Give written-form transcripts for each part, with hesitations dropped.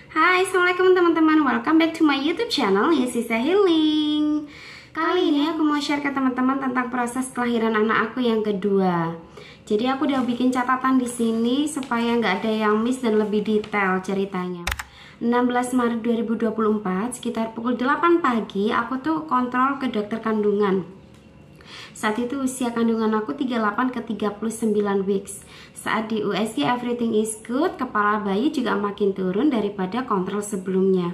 Hai, assalamualaikum teman-teman. Welcome back to my YouTube channel, Yesisa Healing. Kali ini aku mau share ke teman-teman tentang proses kelahiran anak aku yang kedua. Jadi aku udah bikin catatan di sini supaya nggak ada yang miss dan lebih detail ceritanya. 16 Maret 2024 sekitar pukul 8 pagi aku tuh kontrol ke dokter kandungan. Saat itu usia kandungan aku 38 ke 39 weeks. Saat di USG everything is good, kepala bayi juga makin turun daripada kontrol sebelumnya.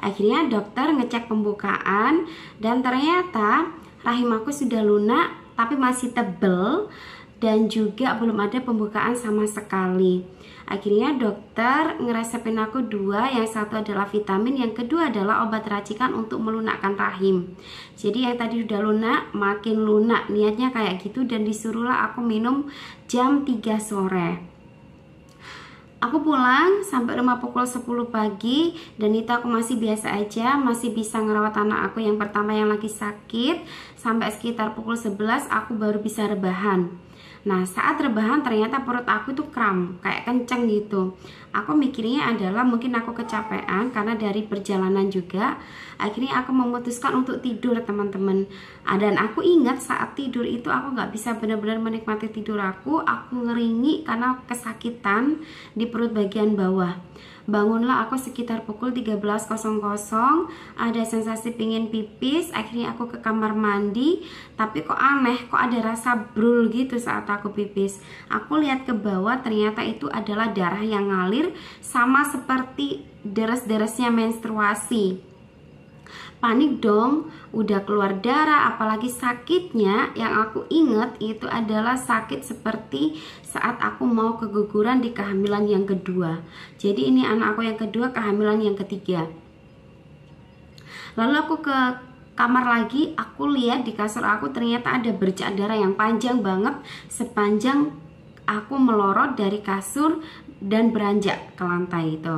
Akhirnya dokter ngecek pembukaan dan ternyata rahim aku sudah lunak tapi masih tebel dan juga belum ada pembukaan sama sekali. Akhirnya dokter ngeresepin aku dua, yang satu adalah vitamin, yang kedua adalah obat racikan untuk melunakkan rahim. Jadi yang tadi udah lunak makin lunak, niatnya kayak gitu, dan disuruhlah aku minum jam 3 sore. Aku pulang sampai rumah pukul 10 pagi dan itu aku masih biasa aja, masih bisa ngerawat anak aku yang pertama yang lagi sakit. Sampai sekitar pukul 11 aku baru bisa rebahan. Nah, saat rebahan ternyata perut aku tuh kram, kayak kenceng gitu. Aku mikirnya adalah mungkin aku kecapean karena dari perjalanan juga. Akhirnya aku memutuskan untuk tidur, teman-teman. Dan aku ingat saat tidur itu aku nggak bisa benar-benar menikmati tidur aku. Aku ngeringi karena kesakitan di perut bagian bawah. Bangunlah aku sekitar pukul 13.00, ada sensasi pingin pipis. Akhirnya aku ke kamar mandi, tapi kok aneh, kok ada rasa brul gitu saat aku pipis. Aku lihat ke bawah, ternyata itu adalah darah yang ngalir, sama seperti deres-deresnya menstruasi. Panik dong, udah keluar darah, apalagi sakitnya yang aku inget itu adalah sakit seperti saat aku mau keguguran di kehamilan yang kedua. Jadi ini anak aku yang kedua, kehamilan yang ketiga. Lalu aku ke kamar lagi, aku lihat di kasur aku ternyata ada bercak darah yang panjang banget, sepanjang aku melorot dari kasur dan beranjak ke lantai itu.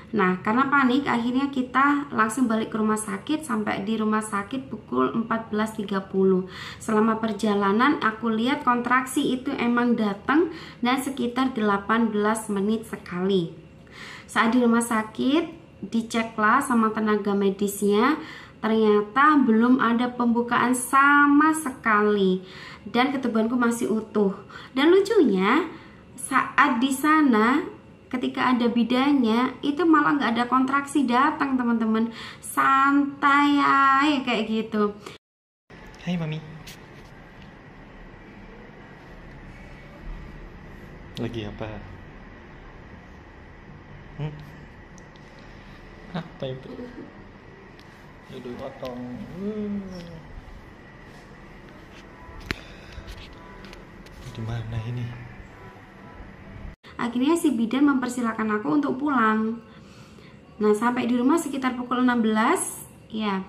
Nah, karena panik akhirnya kita langsung balik ke rumah sakit. Sampai di rumah sakit pukul 14.30. Selama perjalanan aku lihat kontraksi itu emang datang dan sekitar 18 menit sekali. Saat di rumah sakit diceklah sama tenaga medisnya, ternyata belum ada pembukaan sama sekali dan ketubanku masih utuh. Dan lucunya saat di sana ketika ada bidannya itu malah nggak ada kontraksi datang, teman-teman. Santai aja kayak gitu. Hai mami, lagi apa? Apa itu? Aduh, potong. Di mana ini? Akhirnya si bidan mempersilahkan aku untuk pulang. Nah, sampai di rumah sekitar pukul 16, ya.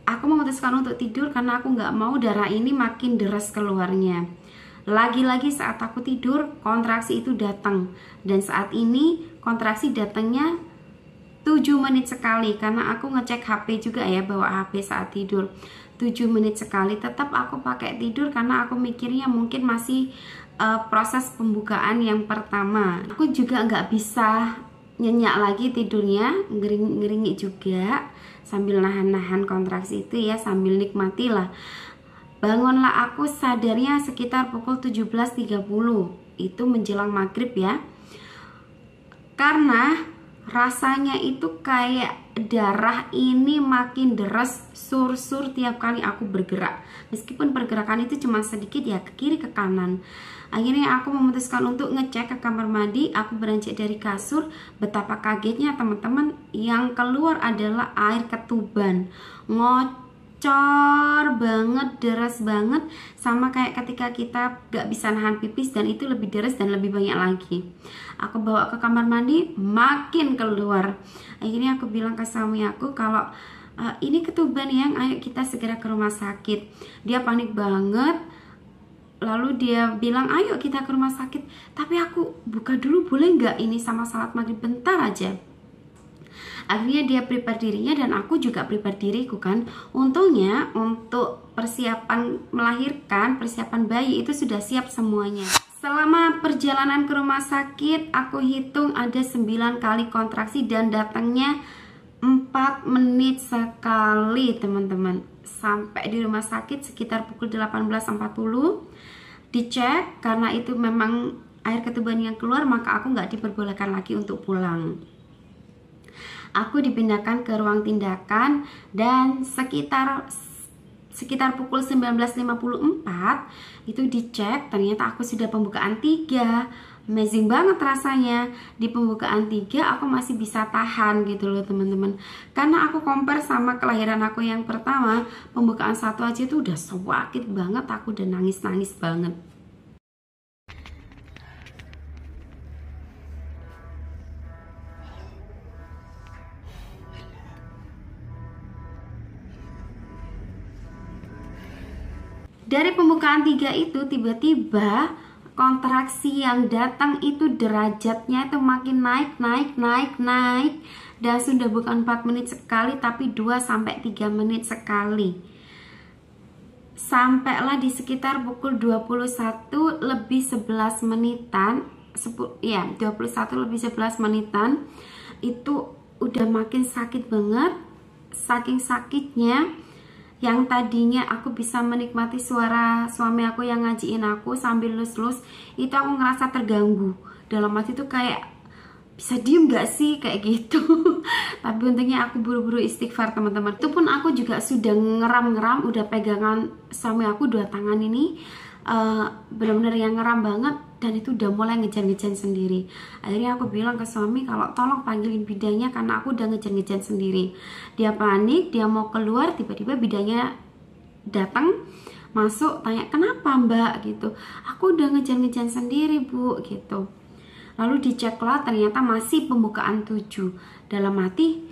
Aku memutuskan untuk tidur karena aku nggak mau darah ini makin deras keluarnya. Lagi-lagi saat aku tidur, kontraksi itu datang. Dan saat ini kontraksi datangnya 7 menit sekali karena aku ngecek HP juga ya, bawa HP saat tidur. 7 menit sekali, tetap aku pakai tidur karena aku mikirnya mungkin masih proses pembukaan yang pertama. Aku juga nggak bisa nyenyak lagi tidurnya, ngeringi juga sambil nahan-nahan kontraksi itu ya, sambil nikmati lah. Bangunlah aku sadarnya sekitar pukul 17.30, itu menjelang maghrib ya, karena rasanya itu kayak darah ini makin deras, sur-sur tiap kali aku bergerak. Meskipun pergerakan itu cuma sedikit ya, ke kiri ke kanan. Akhirnya aku memutuskan untuk ngecek ke kamar mandi. Aku beranjak dari kasur. Betapa kagetnya teman-teman, yang keluar adalah air ketuban. Ngocor banget, deras banget, sama kayak ketika kita gak bisa nahan pipis, dan itu lebih deras dan lebih banyak lagi. Aku bawa ke kamar mandi, makin keluar. Akhirnya aku bilang ke suami aku kalau ini ketuban yang, ayo kita segera ke rumah sakit. Dia panik banget. Lalu dia bilang ayo kita ke rumah sakit. Tapi aku buka dulu boleh nggak ini sama salat maghrib bentar aja. Akhirnya dia prepare dirinya dan aku juga prepare diriku kan. Untungnya untuk persiapan melahirkan, persiapan bayi itu sudah siap semuanya. Selama perjalanan ke rumah sakit, aku hitung ada 9 kali kontraksi dan datangnya 4 menit sekali, teman-teman. Sampai di rumah sakit sekitar pukul 18.40. Dicek, karena itu memang air ketuban yang keluar, maka aku nggak diperbolehkan lagi untuk pulang. Aku dipindahkan ke ruang tindakan dan sekitar pukul 19.54 itu dicek, ternyata aku sudah pembukaan 3. Amazing banget rasanya. Di pembukaan 3 aku masih bisa tahan gitu loh teman-teman. Karena aku compare sama kelahiran aku yang pertama, pembukaan 1 aja itu udah sakit banget, aku udah nangis-nangis banget. Dari pembukaan 3 itu tiba-tiba kontraksi yang datang itu derajatnya itu makin naik dan sudah bukan 4 menit sekali tapi 2-3 menit sekali. Sampailah di sekitar pukul 21 lebih 11 menitan, 21 lebih 11 menitan itu udah makin sakit banget. Saking sakitnya, yang tadinya aku bisa menikmati suara suami aku yang ngajiin aku sambil lus-lus, itu aku ngerasa terganggu. Dalam hati tuh kayak, bisa diem gak sih kayak gitu. Tapi untungnya aku buru-buru istighfar teman-teman. Itu pun aku juga sudah ngeram-ngeram, udah pegangan suami aku 2 tangan ini benar-benar yang ngeram banget, dan itu udah mulai ngejan-ngejan sendiri. Akhirnya aku bilang ke suami kalau tolong panggilin bidannya karena aku udah ngejan-ngejan sendiri. Dia panik, dia mau keluar, tiba-tiba bidannya datang, masuk, tanya kenapa mbak gitu. Aku udah ngejan-ngejan sendiri bu gitu. Lalu diceklah, ternyata masih pembukaan 7. Dalam hati,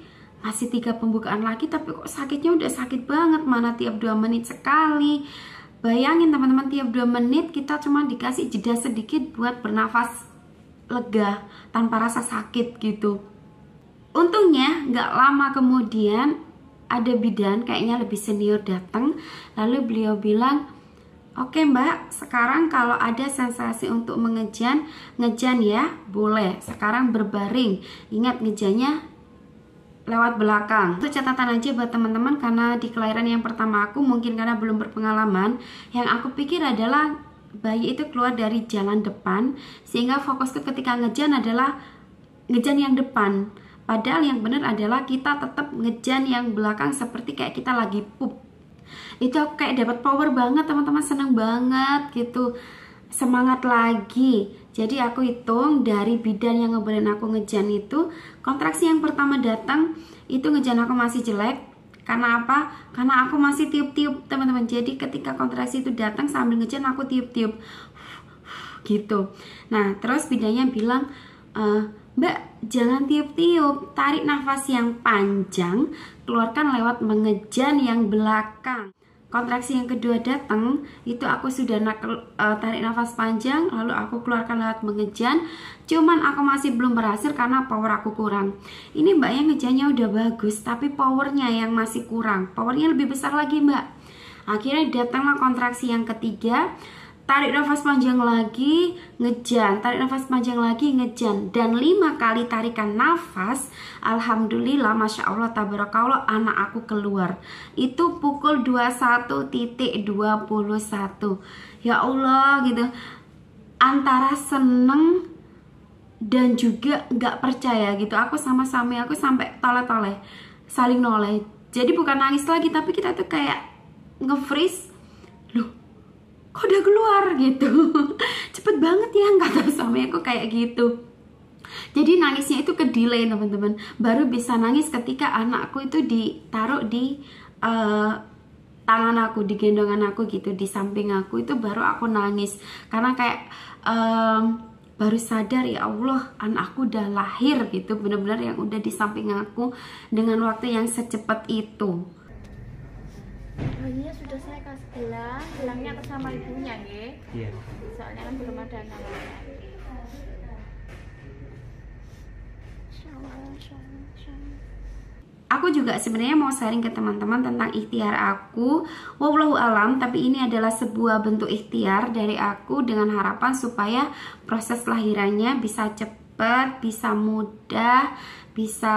masih 3 pembukaan lagi tapi kok sakitnya udah sakit banget, mana tiap 2 menit sekali. Bayangin teman-teman, tiap 2 menit kita cuma dikasih jeda sedikit buat bernafas lega tanpa rasa sakit gitu. Untungnya nggak lama kemudian ada bidan kayaknya lebih senior datang, lalu beliau bilang, oke mbak, sekarang kalau ada sensasi untuk ngejan ya boleh, sekarang berbaring, ingat ngejannya lewat belakang. Itu catatan aja buat teman-teman, karena di kelahiran yang pertama aku mungkin karena belum berpengalaman, yang aku pikir adalah bayi itu keluar dari jalan depan, sehingga fokusku ketika ngejan adalah ngejan yang depan. Padahal yang benar adalah kita tetap ngejan yang belakang seperti kayak kita lagi pup. Itu aku kayak dapat power banget teman-teman, seneng banget gitu, semangat lagi. Jadi aku hitung dari bidan yang ngebolehin aku ngejan itu, kontraksi yang pertama datang itu ngejan aku masih jelek. Karena apa? Karena aku masih tiup-tiup teman-teman. Jadi ketika kontraksi itu datang sambil ngejan aku tiup-tiup gitu. Nah terus bidannya bilang, mbak jangan tiup-tiup, tarik nafas yang panjang, keluarkan lewat mengejan yang belakang. Kontraksi yang kedua datang, itu aku sudah tarik nafas panjang, lalu aku keluarkan lewat mengejan. Cuman aku masih belum berhasil karena power aku kurang. Ini mbak yang ngejannya udah bagus, tapi powernya yang masih kurang. Powernya lebih besar lagi mbak. Akhirnya datanglah kontraksi yang ketiga. Tarik nafas panjang lagi, ngejan, tarik nafas panjang lagi, ngejan, dan 5 kali tarikan nafas. Alhamdulillah, masya Allah, tabarakallah, anak aku keluar. Itu pukul 21.21. Ya Allah gitu, antara seneng dan juga nggak percaya gitu. Aku sama suami aku sampai toleh-toleh, saling noleh. Jadi bukan nangis lagi, tapi kita tuh kayak nge-freeze. Loh, kok udah keluar gitu. Cepet banget ya, nggak tahu suami aku kayak gitu. Jadi nangisnya itu ke delay teman-teman. Baru bisa nangis ketika anakku itu ditaruh di tangan aku, di gendongan aku gitu, di samping aku, itu baru aku nangis. Karena kayak baru sadar, ya Allah, anakku udah lahir gitu, bener-bener yang udah di samping aku dengan waktu yang secepat itu. Bayinya sudah saya kasih gelang, gelangnya atas nama ibunya, nggih. Iya. Soalnya kan belum ada namanya. aku juga sebenarnya mau sharing ke teman-teman tentang ikhtiar aku. Wallahu alam, tapi ini adalah sebuah bentuk ikhtiar dari aku dengan harapan supaya proses lahirannya bisa cepat, bisa mudah, bisa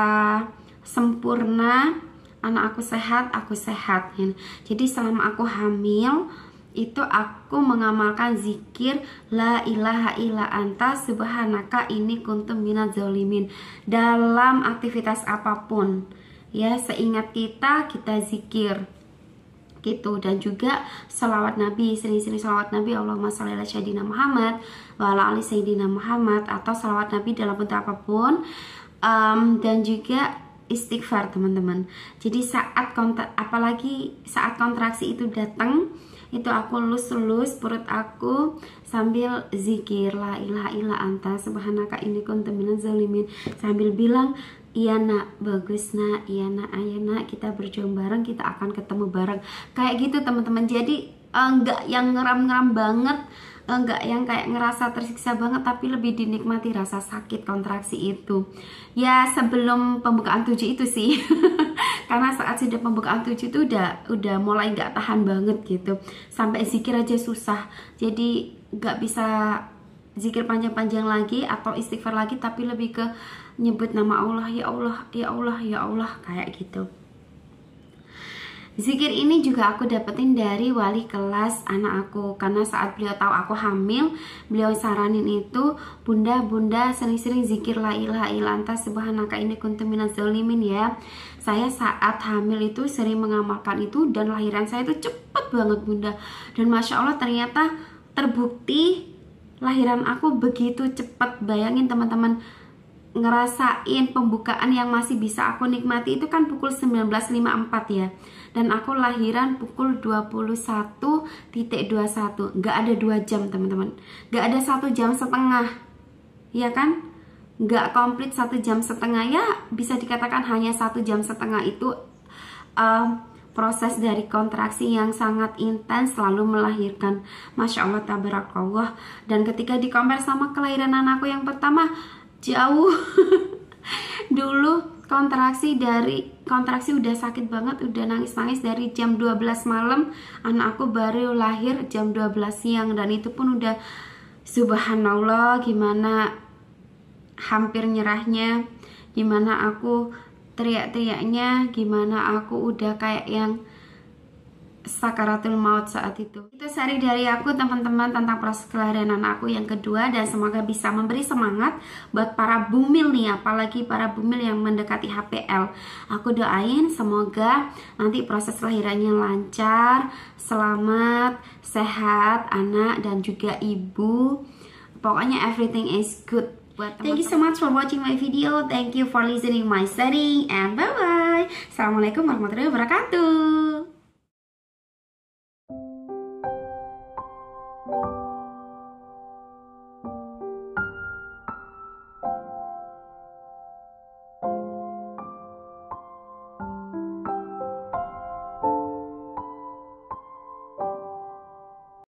sempurna. Anak aku sehat. Jadi selama aku hamil itu aku mengamalkan zikir la ilaha illa anta subhanaka inni kuntum minadz zalimin dalam aktivitas apapun ya. Seingat kita zikir gitu. Dan juga sholawat Nabi, sering-sering sholawat Nabi, Allahumma sholli ala sayyidina Muhammad wa ala ali sayyidina Muhammad, atau sholawat Nabi dalam bentuk apapun. Dan juga istighfar teman-teman. Jadi apalagi saat kontraksi itu datang, itu aku lus perut aku sambil zikir la ilaha illa anta subhanaka inni kuntu minadz zalimin, sambil bilang iya nak, bagus nak, iya nak, ayo nak, kita berjuang bareng, kita akan ketemu bareng, kayak gitu teman-teman. Jadi enggak yang ngeram-ngeram banget, enggak yang kayak ngerasa tersiksa banget, tapi lebih dinikmati rasa sakit kontraksi itu ya sebelum pembukaan 7 itu sih. Karena saat sudah pembukaan 7 itu udah mulai nggak tahan banget gitu, sampai zikir aja susah. Jadi nggak bisa zikir panjang-panjang lagi atau istighfar lagi, tapi lebih ke nyebut nama Allah, ya Allah, ya Allah, ya Allah, kayak gitu. Zikir ini juga aku dapetin dari wali kelas anak aku, karena saat beliau tahu aku hamil, beliau saranin itu, bunda sering-sering zikir la ilaha illa anta subhanaka inni kuntu minadz zalimin ya. Saya saat hamil itu sering mengamalkan itu, dan lahiran saya itu cepet banget bunda. Dan masya Allah ternyata terbukti lahiran aku begitu cepet. Bayangin teman-teman, ngerasain pembukaan yang masih bisa aku nikmati itu kan pukul 19.54 ya, dan aku lahiran pukul 21.21, nggak ada 2 jam teman-teman, nggak ada 1 jam setengah ya kan, nggak komplit 1 jam setengah ya, bisa dikatakan hanya 1 jam setengah itu proses dari kontraksi yang sangat intens selalu melahirkan. Masya Allah tabarakallah. Dan ketika di-compare sama kelahiran anakku yang pertama, jauh. Dulu kontraksi udah sakit banget, udah nangis-nangis dari jam 12 malam, anak aku baru lahir jam 12 siang, dan itu pun udah subhanallah gimana hampir nyerahnya, gimana aku teriak-teriaknya, gimana aku udah kayak yang sakaratul maut saat itu. Itu sharing dari aku teman-teman tentang proses kelahiran anakku yang kedua, dan semoga bisa memberi semangat buat para bumil nih, apalagi para bumil yang mendekati HPL. Aku doain semoga nanti proses lahirannya lancar, selamat, sehat anak dan juga ibu. Pokoknya everything is good. Thank you so much for watching my video. Thank you for listening my sharing, and bye bye. Assalamualaikum warahmatullahi wabarakatuh.